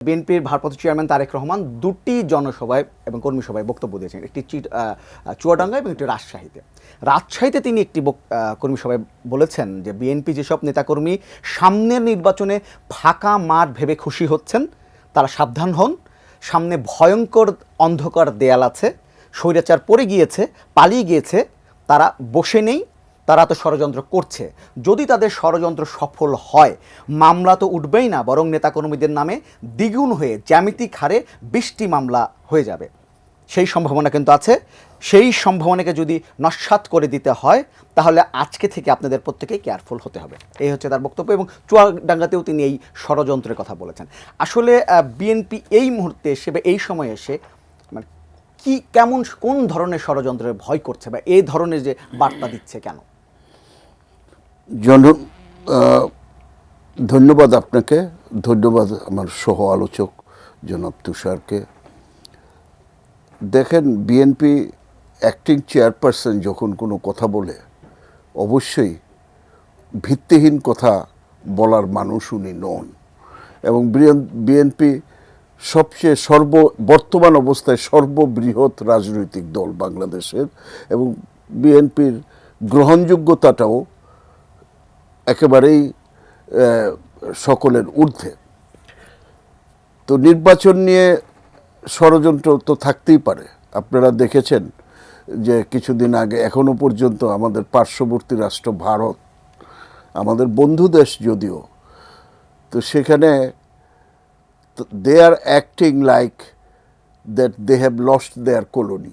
বিএনপির ভারপ্রাপ্ত চেয়ারম্যান তারেক রহমান দুটি জনসভায় এবং কর্মী সভায় বক্তব্য দিয়েছেন, একটি চুয়াডাঙ্গা এবং একটি রাজশাহীতে তিনি একটি কর্মী সভায় বলেছেন যে বিএনপি যেসব নেতাকর্মী সামনের নির্বাচনে ফাঁকা মাঠ ভেবে খুশি হচ্ছেন তারা সাবধান হন, সামনে ভয়ঙ্কর অন্ধকার দেয়াল আছে, স্বৈরাচার পড়ে গিয়েছে, পালিয়ে গিয়েছে, তারা বসে নেই, তারা তো ষড়যন্ত্র করছে। যদি তাদের ষড়যন্ত্র সফল হয় মামলা তো উঠবেই না, বরং নেতাকর্মীদের নামে দ্বিগুণ হয়ে জ্যামিতিক হারে 20টি মামলা হয়ে যাবে। সেই সম্ভাবনা কিন্তু আছে। সেই সম্ভাবনাকে যদি নস্যাৎ করে দিতে হয় তাহলে আজকে থেকে আপনাদের প্রত্যেকেই কেয়ারফুল হতে হবে। এই হচ্ছে তার বক্তব্য। এবং চুয়াডাঙ্গাতেও তিনি এই ষড়যন্ত্রের কথা বলেছেন। আসলে বিএনপি এই মুহূর্তে এসে বা এই সময় এসে মানে কোন ধরনের ষড়যন্ত্রের ভয় করছে বা এই ধরনের যে বার্তা দিচ্ছে কেন? ধন্যবাদ আপনাকে, ধন্যবাদ আমার সহ আলোচক জনাব তুষারকে। দেখেন, বিএনপি অ্যাক্টিং চেয়ারপারসন যখন কোনো কথা বলে অবশ্যই ভিত্তিহীন কথা বলার মানুষ উনি নন। এবং বিএনপি সবচেয়ে বর্তমান অবস্থায় সর্ববৃহৎ রাজনৈতিক দল বাংলাদেশের, এবং বিএনপির গ্রহণযোগ্যতাটাও একেবারেই সকলের ঊর্ধ্বে। তো নির্বাচন নিয়ে ষড়যন্ত্র তো থাকতেই পারে। আপনারা দেখেছেন যে কিছুদিন আগে, এখনো পর্যন্ত আমাদের পার্শ্ববর্তী রাষ্ট্র ভারত, আমাদের বন্ধু দেশ যদিও, তো সেখানে they are acting like that they have lost their colony.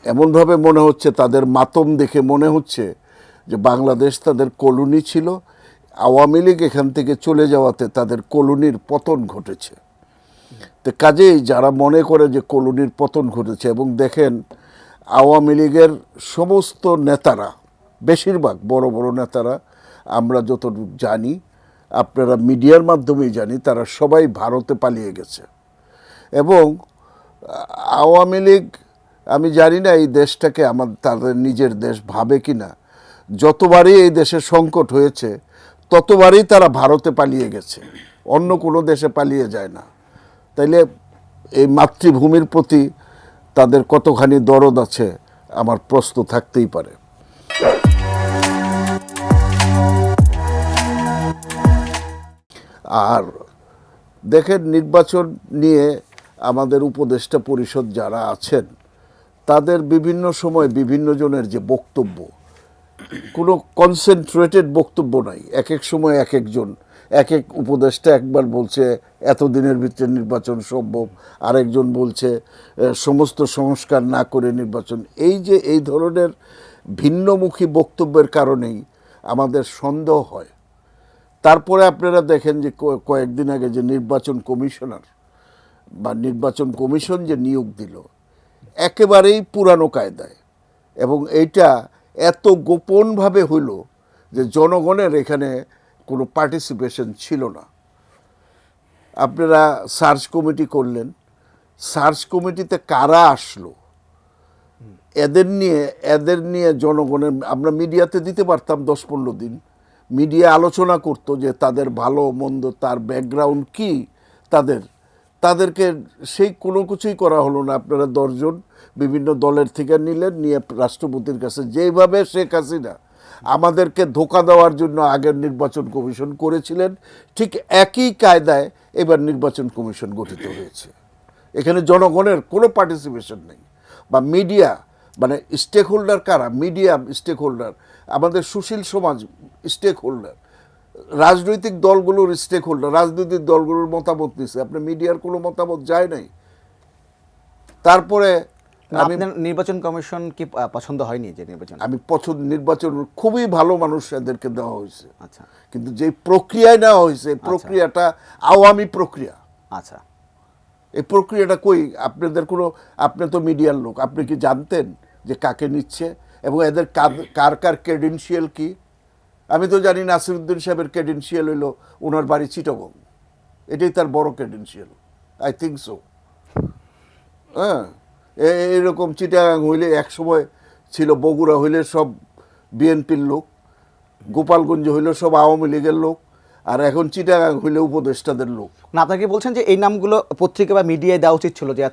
এমনভাবে মনে হচ্ছে, তাদের মাতম দেখে মনে হচ্ছে যে বাংলাদেশ তাদের কলোনি ছিল, আওয়ামী লীগ এখান থেকে চলে যাওয়াতে তাদের কলোনির পতন ঘটেছে। তো কাজেই যারা মনে করে যে কলোনির পতন ঘটেছে, এবং দেখেন আওয়ামী লীগের সমস্ত নেতারা, বেশিরভাগ বড় বড় নেতারা, আমরা যতটুকু জানি, আপনারা মিডিয়ার মাধ্যমেই জানি, তারা সবাই ভারতে পালিয়ে গেছে। এবং আওয়ামী লীগ, আমি জানি না এই দেশটাকে তাদের নিজের দেশ ভাবে কিনা, যতবারই এই দেশে সংকট হয়েছে ততবারই তারা ভারতে পালিয়ে গেছে, অন্য কোনো দেশে পালিয়ে যায় না। তাইলে এই মাতৃভূমির প্রতি তাদের কতখানি দরদ আছে আমার প্রশ্ন থাকতেই পারে। আর দেখেন, নির্বাচন নিয়ে আমাদের উপদেষ্টা পরিষদ যারা আছেন তাদের বিভিন্ন সময় বিভিন্ন জনের যে বক্তব্য, কোনো কনসেন্ট্রেটেড বক্তব্য নাই। এক এক সময় এক একজন, এক এক উপদেষ্টা একবার বলছে এতদিনের ভিতরে নির্বাচন সম্ভব, আরেকজন বলছে সমস্ত সংস্কার না করে নির্বাচন। এই ধরনের ভিন্নমুখী বক্তব্যের কারণেই আমাদের সন্দেহ হয়। তারপরে আপনারা দেখেন যে কয়েকদিন আগে যে নির্বাচন কমিশনার বা নির্বাচন কমিশন যে নিয়োগ দিল, একেবারেই পুরানো কায়দায়, এবং এইটা এত গোপনভাবে হইল যে জনগণের এখানে কোনো পার্টিসিপেশন ছিল না। আপনারা সার্চ কমিটি করলেন, সার্চ কমিটিতে কারা আসলো, এদের নিয়ে জনগণের, আমরা মিডিয়াতে দিতে পারতাম 10-15 দিন, মিডিয়া আলোচনা করতো যে তাদের ভালো মন্দ, তার ব্যাকগ্রাউন্ড কি, তাদেরকে সেই কোনো কিছুই করা হলো না। আপনারা 10 জন বিভিন্ন দলের থেকে নিলেন, নিয়ে রাষ্ট্রপতির কাছে, যেইভাবে শেখ হাসিনা আমাদেরকে ধোঁকা দেওয়ার জন্য আগের নির্বাচন কমিশন করেছিলেন, ঠিক একই কায়দায় এবার নির্বাচন কমিশন গঠিত হয়েছে। এখানে জনগণের কোনো পার্টিসিপেশন নেই। বা মিডিয়া, মানে স্টেক হোল্ডার কারা? মিডিয়া স্টেক হোল্ডার, আমাদের সুশীল সমাজ স্টেক হোল্ডার, রাজনৈতিক দলগুলোর স্টেক হোল্ডার, রাজনৈতিক দলগুলোর মতামত নিচ্ছে, আপনার মিডিয়ার কোনো মতামত যায় নাই। তারপরে নির্বাচন কমিশন কি পছন্দ হয়নি যে নির্বাচন? নির্বাচন খুবই ভালো মানুষ এদেরকে দেওয়া হয়েছে। আচ্ছা, কিন্তু যে প্রক্রিয়ায় নেওয়া হয়েছে, প্রক্রিয়াটা আওয়ামী প্রক্রিয়া। আচ্ছা, এই প্রক্রিয়াটা কই? আপনি তো মিডিয়ার লোক, আপনি কি জানতেন যে কাকে নিচ্ছে এবং এদের কার কার ক্রেডেনশিয়াল কি? আমি তো জানি নাসিরউদ্দিন সাহেবের ক্রেডেনশিয়াল হইল ওনার বাড়ি চিটাগং, এটাই তার বড় ক্রেডেনশিয়াল, আই থিঙ্ক সো। হ্যাঁ, এইরকম চিটাগাং হইলে একসময় ছিল, বগুড়া হইলে সব বিএনপির লোক, গোপালগঞ্জ হইলে সব আওয়ামী লীগের লোক, আর এখন চিটাগাং হইলে উপদেষ্টাদের লোক। না, আপনাকে বলছেন যে এই নামগুলো পত্রিকা বা মিডিয়ায় দেওয়া উচিত ছিল, যে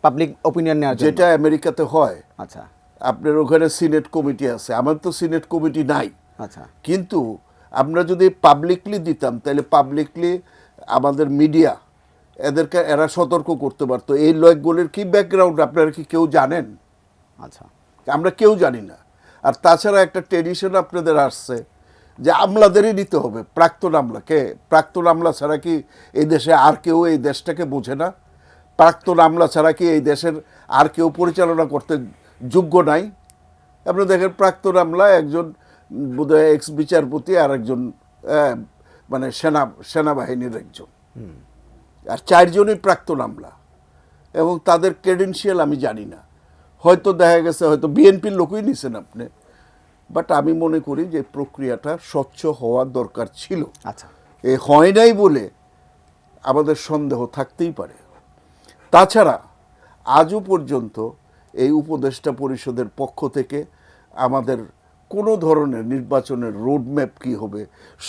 পাবলিক ওপিনিয়ন নেওয়ার জন্য। যেটা আমেরিকাতে হয়, আচ্ছা আপনার ওখানে সিনেট কমিটি আছে, আমার তো সিনেট কমিটি নাই। আচ্ছা কিন্তু আমরা যদি পাবলিকলি দিতাম তাহলে পাবলিকলি আমাদের মিডিয়া এদেরকে এরা সতর্ক করতে পারতো এই লোকগুলোর কি ব্যাকগ্রাউন্ড আপনারা কি কেউ জানেন? আচ্ছা আমরা কেউ জানি না। আর তাছাড়া একটা ট্রেডিশন আপনাদের আসছে যে আমলাদেরই নিতে হবে, প্রাক্তন আমলাকে। প্রাক্তন আমলা ছাড়া কি এই দেশে আর কেউ এই দেশটাকে বোঝে না? প্রাক্তন আমলা ছাড়া কি এই দেশের আর কেউ পরিচালনা করতে যোগ্য নাই? আপনি দেখেন প্রাক্তন আমলা একজন বোধহয় এক্স বিচারপতি, আর একজন মানে সেনাবাহিনীর একজন, আর চারজনই প্রাক্তন আমলা, এবং তাদের ক্রেডেনশিয়াল আমি জানি না। হয়তো দেখা গেছে হয়তো বিএনপির লোকই নিছেন আপনি, বাট আমি মনে করি যে প্রক্রিয়াটা স্বচ্ছ হওয়ার দরকার ছিল। আচ্ছা এ হয় নাই বলে আমাদের সন্দেহ থাকতেই পারে। তাছাড়া আজও পর্যন্ত এই উপদেষ্টা পরিষদের পক্ষ থেকে আমাদের কোনো ধরনের নির্বাচনের রোডম্যাপ কী হবে,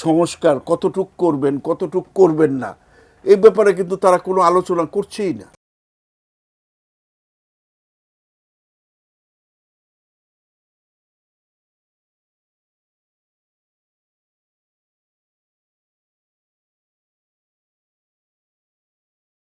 সংস্কার কতটুক করবেন কতটুক করবেন না, এই ব্যাপারে কিন্তু তারা কোনো আলোচনা করছেই না।